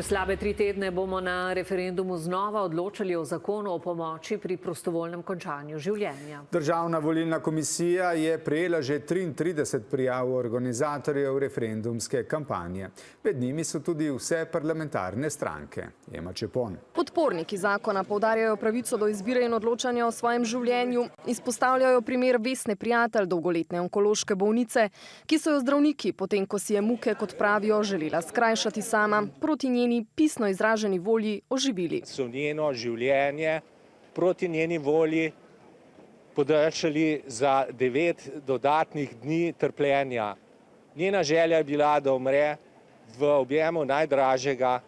Slabe 3 tedne bomo na referendumu znova odločali o zakonu o pomoči pri prostovoljnem končanju življenja. Državna volilna komisija je prejela že 33 prijav organizatorjev referendumske kampanje. Med njimi so tudi vse parlamentarne stranke. Ema Čepon. Podporniki zakona poudarjajo pravico do izbire in odločanja o svojem življenju. Izpostavljajo primer Vesne Prijatelj, dolgoletne onkološke bolnice, ki so jo zdravniki, potem ko si je muke, kot pravijo, želela skrajšati sama, proti njeni pisno izraženi volji oživili. So njeno življenje proti njeni volji podaljšali za 9 dodatnih dni trpljenja. Njena želja je bila, da umre v objemu najdražjega,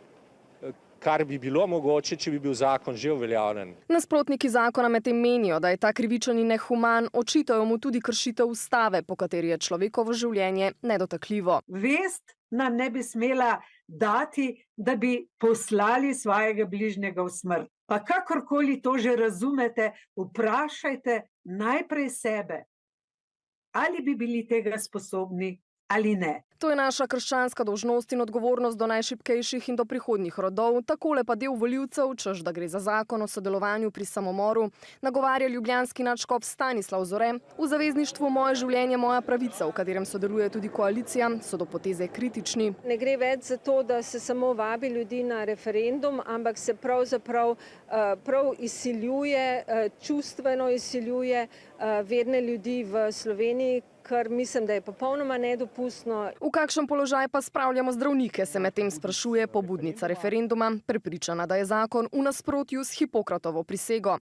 kar bi bilo mogoče, če bi bil zakon že uveljavljen. Nasprotniki zakona medtem menijo, da je ta krivičen in nehuman, očitajo mu tudi kršitev ustave, po kateri je človekovo življenje nedotakljivo. Vest nam ne bi smela dati, da bi poslali svojega bližnjega v smrt. Pa kakorkoli to že razumete, vprašajte najprej sebe, ali bi bili tega sposobni ali ne. To je naša krščanska dolžnost in odgovornost do najšibkejših in do prihodnjih rodov. Takole pa del volivcev, češ da gre za zakon o sodelovanju pri samomoru, nagovarja ljubljanski nadškof Stanislav Zore. V zavezništvu Moje življenje, moja pravica, v katerem sodeluje tudi koalicija, so do poteze kritični. Ne gre več za to, da se samo vabi ljudi na referendum, ampak se pravzaprav prav izsiljuje, čustveno izsiljuje verne ljudi v Sloveniji, kar mislim, da je popolnoma nedopustno. V kakšen položaj pa spravljamo zdravnike, se medtem sprašuje pobudnica referenduma, prepričana, da je zakon v nasprotju s Hipokratovo prisego.